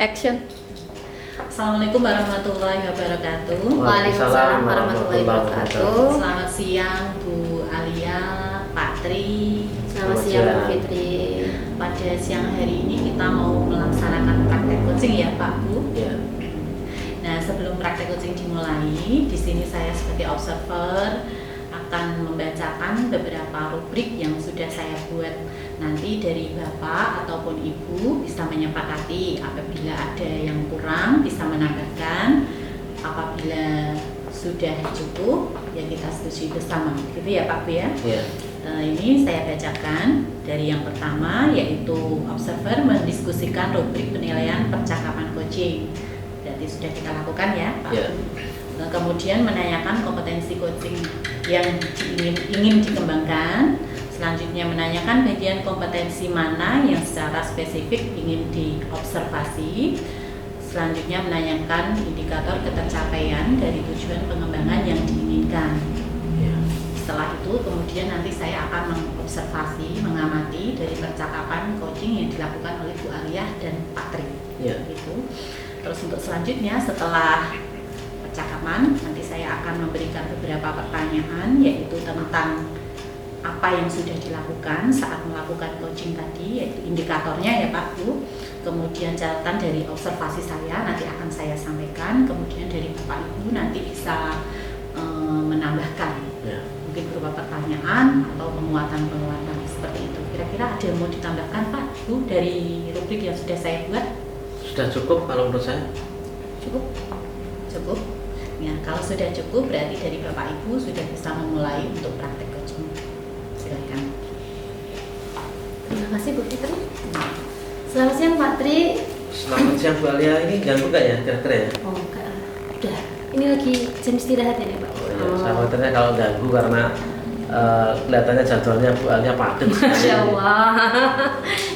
Action. Assalamualaikum warahmatullahi wabarakatuh. Waalaikumsalam warahmatullahi wabarakatuh. Selamat siang Bu Alia, Pak Tri. Selamat siang Bu Fitri. Pada siang hari ini kita mau melaksanakan praktek coaching ya Pak Bu. Ya. Nah, sebelum praktek coaching dimulai, di sini saya sebagai observer akan membacakan beberapa rubrik yang sudah saya buat. Nanti dari Bapak ataupun Ibu bisa menyepakati apabila ada yang kurang bisa menambahkan, apabila sudah cukup ya kita setujui bersama, gitu ya Pak Bu ya. Ya. Ini saya bacakan dari yang pertama, yaitu observer mendiskusikan rubrik penilaian percakapan coaching. Berarti sudah kita lakukan ya Pak. Ya. Kemudian menanyakan kompetensi coaching yang ingin dikembangkan. Selanjutnya menanyakan bagian kompetensi mana yang secara spesifik ingin diobservasi. Selanjutnya menanyakan indikator ketercapaian dari tujuan pengembangan yang diinginkan. Ya. Setelah itu kemudian nanti saya akan mengobservasi, mengamati dari percakapan coaching yang dilakukan oleh Bu Alia dan Pak Tri. Ya. Gitu. Terus untuk selanjutnya setelah percakapan nanti saya akan memberikan beberapa pertanyaan, yaitu tentang apa yang sudah dilakukan saat melakukan coaching tadi, yaitu indikatornya ya Pak Bu. Kemudian catatan dari observasi saya nanti akan saya sampaikan. Kemudian dari Bapak Ibu nanti bisa menambahkan, Ya. mungkin berupa pertanyaan atau penguatan seperti itu. Kira-kira ada yang mau ditambahkan Pak Bu dari rubrik yang sudah saya buat? Sudah cukup kalau menurut saya. Cukup? Cukup? Ya, kalau sudah cukup berarti dari Bapak Ibu sudah bisa memulai untuk praktek coaching. Silakan. Terima kasih Bu Fitri. Selamat siang Pak Tri. Selamat siang Bu Alia, ini ganggu gak ya kira-kira ya? Oh enggak, udah. Ini lagi jam istirahat ini Pak. Oh, ya. Saya khawatirnya kalau ganggu karena kelihatannya jadwalnya Bu Alia padat. Masya Allah.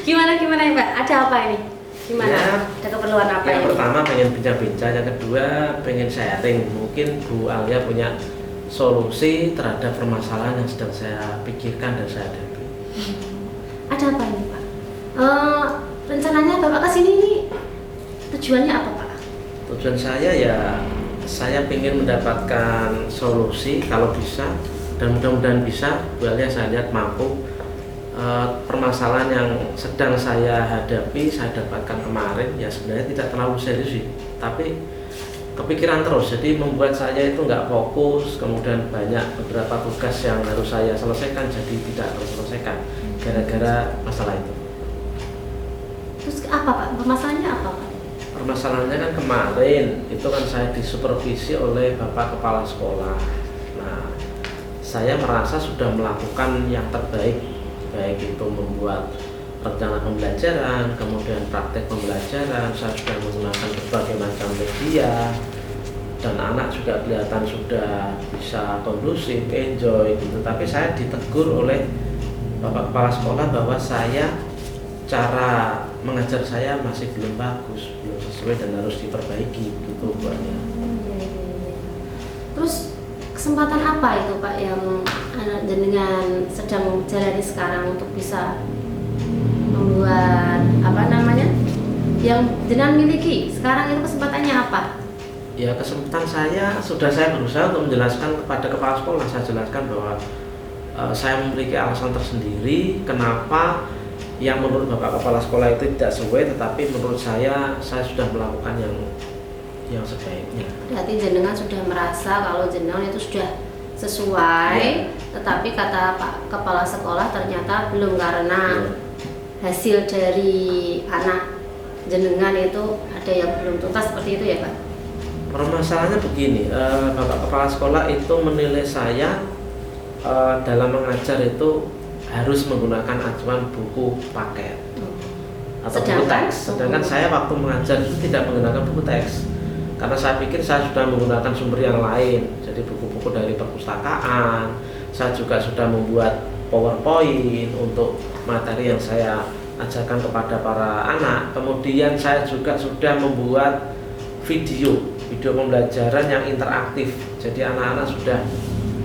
Gimana ya Pak? Ada apa ini? Gimana? Ya, Ada keperluan apa yang ini? pertama pengen bincang-bincang, yang kedua pengen sharing. Mungkin Bu Alia punya solusi terhadap permasalahan yang sedang saya pikirkan dan saya hadapi. Ada apa ini Pak? Rencananya Bapak kesini ini tujuannya apa Pak? Tujuan saya ya, saya ingin mendapatkan solusi kalau bisa, dan mudah-mudahan bisa. Bu Alia saya lihat mampu. Permasalahan yang sedang saya hadapi, saya dapatkan kemarin ya sebenarnya tidak terlalu serius sih, tapi kepikiran terus, jadi membuat saya itu nggak fokus. Kemudian banyak beberapa tugas yang harus saya selesaikan jadi tidak terselesaikan gara-gara masalah itu. Terus apa Pak? Permasalahannya apa Pak? Permasalahannya kan kemarin itu kan saya disupervisi oleh Bapak Kepala Sekolah. Nah, saya merasa sudah melakukan yang terbaik, baik itu membuat rencana pembelajaran, kemudian praktek pembelajaran. Saya sudah menggunakan berbagai macam media, dan anak juga kelihatan sudah bisa kondusif, enjoy gitu. Tapi saya ditegur oleh Bapak Kepala Sekolah bahwa cara mengajar saya masih belum bagus, belum sesuai dan harus diperbaiki gitu buatnya. Terus kesempatan apa itu Pak yang anak jenengan sedang jalani sekarang untuk bisa membuat yang jenengan miliki sekarang itu kesempatannya apa? Ya, kesempatan sudah saya berusaha untuk menjelaskan kepada kepala sekolah. Saya jelaskan bahwa saya memiliki alasan tersendiri kenapa yang menurut Bapak Kepala Sekolah itu tidak sesuai, tetapi menurut saya sudah melakukan yang sebaiknya. Berarti jenengan sudah merasa kalau jenengan itu sudah sesuai, tetapi kata Pak Kepala Sekolah ternyata belum karena hasil dari anak jenengan itu ada yang belum tuntas, seperti itu ya Pak? Permasalahannya begini, Bapak Kepala Sekolah itu menilai saya dalam mengajar itu harus menggunakan acuan buku paket atau buku teks. Sedangkan saya waktu mengajar itu tidak menggunakan buku teks, karena saya pikir saya sudah menggunakan sumber yang lain, jadi buku-buku dari perpustakaan. Saya juga sudah membuat PowerPoint untuk materi yang saya ajarkan kepada para anak. Kemudian saya juga sudah membuat video pembelajaran yang interaktif. Jadi anak-anak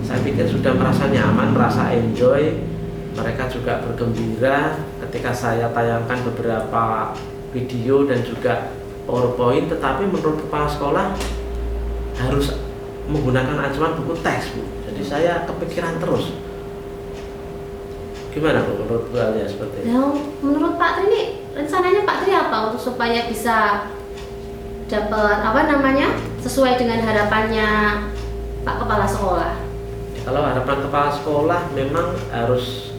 saya pikir sudah merasa nyaman, merasa enjoy. Mereka juga bergembira ketika saya tayangkan beberapa video dan juga PowerPoint, tetapi menurut kepala sekolah harus menggunakan acuan buku teks, Bu. Jadi saya kepikiran terus. Gimana, Bu, menurut Bu Alia seperti itu? Nah, menurut Pak Tri ini rencananya Pak Tri apa untuk supaya bisa dapat sesuai dengan harapannya Pak Kepala Sekolah? Kalau harapan kepala sekolah memang harus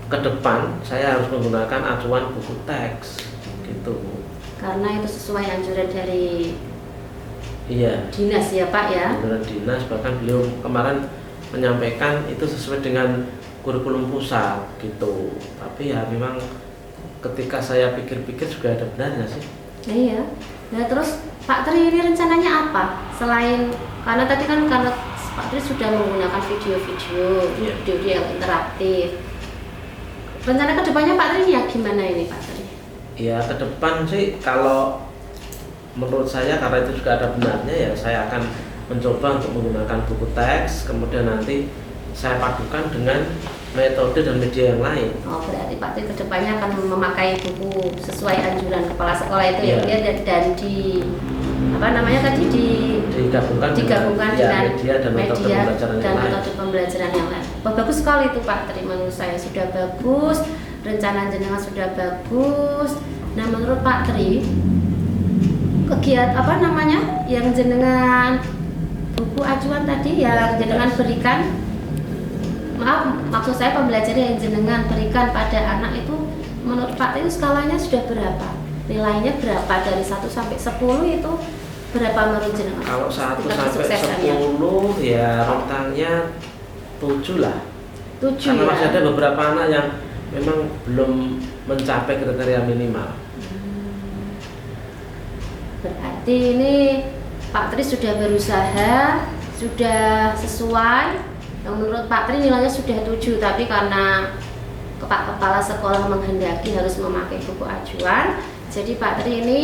ke depan saya harus menggunakan acuan buku teks gitu, Bu. Karena itu sesuai anjuran dari Iya, dinas ya Pak ya. anjuran dinas, bahkan beliau kemarin menyampaikan itu sesuai dengan kurikulum pusat gitu. Tapi ya memang ketika saya pikir-pikir juga ada benarnya sih. Nah, iya. Nah terus Pak Tri ini rencananya apa? Selain karena tadi kan karena Pak Tri sudah menggunakan video-video, Iya. video yang interaktif. Rencana kedepannya Pak Tri ini ya gimana ini Pak Tri? Ya ke depan sih kalau menurut saya karena itu juga ada benarnya ya saya akan mencoba untuk menggunakan buku teks, kemudian nanti saya padukan dengan metode dan media yang lain. Oh berarti Pak Tri kedepannya akan memakai buku sesuai anjuran kepala sekolah itu Iya. ya dan di digabungkan dengan media dan metode pembelajaran yang lain. metode pembelajaran yang lain. Bagus sekali itu Pak Tri, menurut saya sudah bagus, rencana jenengan sudah bagus. Nah menurut Pak Tri, kegiatan yang jenengan buku acuan tadi yang jenengan berikan, maksud saya pembelajaran yang jenengan berikan pada anak itu menurut Pak Tri skalanya sudah berapa? Nilainya berapa dari 1 sampai 10 itu berapa menurut jenengan? Kalau 1 Tingkat sampai kesuksesannya. 10 ya rentangnya 7 lah. 7 Karena ya. masih ada beberapa anak yang memang belum mencapai kriteria minimal. Berarti ini Pak Tri sudah berusaha, sudah sesuai. Yang menurut Pak Tri nilainya sudah 7, tapi karena Kepala Sekolah menghendaki harus memakai buku acuan, jadi Pak Tri ini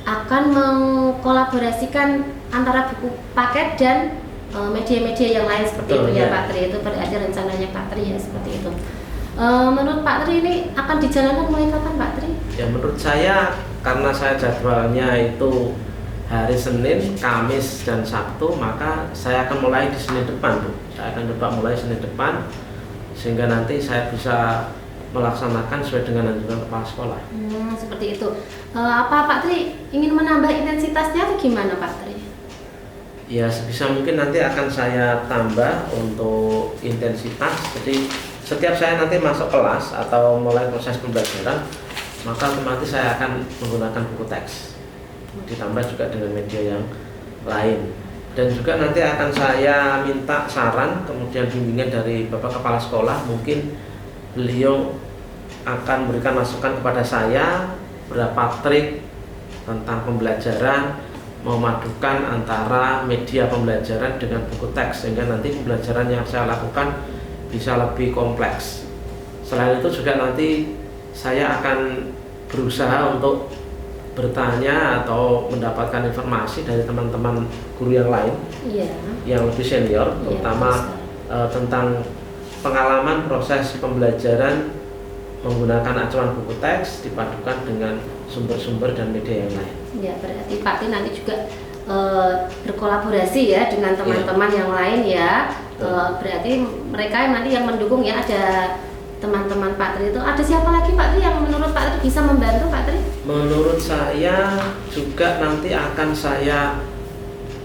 akan mengkolaborasikan antara buku paket dan media-media yang lain seperti Betul, itu ya ya. Pak Tri. Itu berarti rencananya Pak Tri ya seperti itu. Menurut Pak Tri ini akan dijalankan mulai kapan Pak Tri? Ya menurut saya karena saya jadwalnya itu hari Senin, Kamis, dan Sabtu, maka saya akan mulai di Senin depan, Bu. Saya akan coba mulai Senin depan sehingga nanti saya bisa melaksanakan sesuai dengan anjuran kepala sekolah. Seperti itu. Apa Pak Tri ingin menambah intensitasnya atau gimana Pak Tri? Ya sebisa mungkin nanti akan saya tambah untuk intensitas. Jadi setiap saya nanti masuk kelas atau mulai proses pembelajaran, maka otomatis saya akan menggunakan buku teks. Ditambah juga dengan media yang lain. Dan juga nanti akan saya minta saran, kemudian bimbingan dari Bapak Kepala Sekolah. Mungkin beliau akan memberikan masukan kepada saya berapa trik tentang pembelajaran, memadukan antara media pembelajaran dengan buku teks, sehingga nanti pembelajaran yang saya lakukan bisa lebih kompleks. Selain itu juga nanti saya akan berusaha untuk bertanya atau mendapatkan informasi dari teman-teman guru yang lain yang lebih senior, terutama tentang pengalaman proses pembelajaran menggunakan acuan buku teks dipadukan dengan sumber-sumber dan media yang lain. Ya, berarti Pak Tri nanti juga berkolaborasi ya dengan teman-teman yang lain ya. Berarti mereka nanti yang mendukung ya, ada teman-teman Pak Tri itu. Ada siapa lagi Pak Tri yang menurut Pak Tri bisa membantu Pak Tri? Menurut saya juga nanti akan saya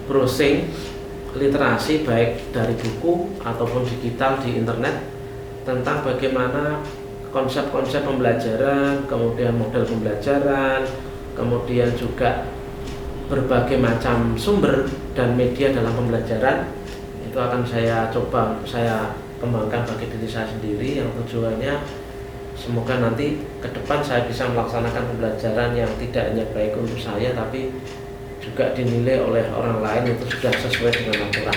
browsing literasi baik dari buku ataupun digital di internet tentang bagaimana konsep-konsep pembelajaran, kemudian model pembelajaran, kemudian juga berbagai macam sumber dan media dalam pembelajaran. Itu akan saya coba saya kembangkan bagi diri saya sendiri, yang tujuannya semoga nanti ke depan saya bisa melaksanakan pembelajaran yang tidak hanya baik untuk saya tapi juga dinilai oleh orang lain itu sudah sesuai dengan aturan.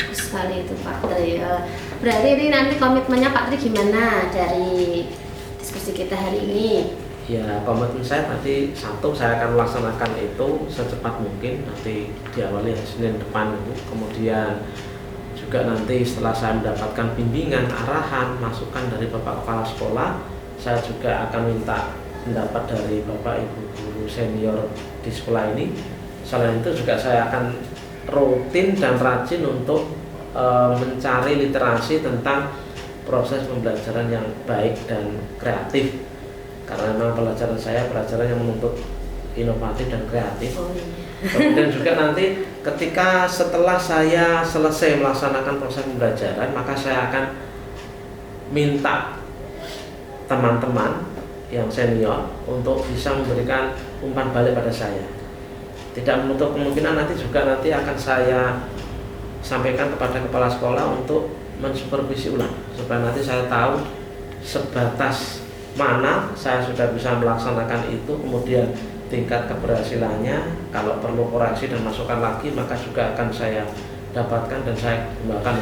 Bagus sekali itu Pak Tri. Berarti ini nanti komitmennya Pak Tri gimana dari diskusi kita hari ini? Ya, komitmen saya tadi satu, saya akan melaksanakan itu secepat mungkin, nanti diawali hari Senin depan itu. Kemudian juga nanti setelah saya mendapatkan bimbingan, arahan, masukan dari Bapak Kepala Sekolah, saya juga akan minta pendapat dari Bapak Ibu guru senior di sekolah ini. Selain itu juga saya akan rutin dan rajin untuk mencari literasi tentang proses pembelajaran yang baik dan kreatif, karena memang pelajaran saya pelajaran yang menuntut inovatif dan kreatif. Oh, iya. Kemudian juga nanti ketika setelah saya selesai melaksanakan proses pembelajaran, maka saya akan minta teman-teman yang senior untuk bisa memberikan umpan balik pada saya. Tidak menutup kemungkinan nanti akan saya sampaikan kepada kepala sekolah untuk mensupervisi ulang, supaya nanti saya tahu sebatas mana saya sudah bisa melaksanakan itu, kemudian tingkat keberhasilannya, kalau perlu koreksi dan masukan lagi maka juga akan saya dapatkan dan saya kembangkan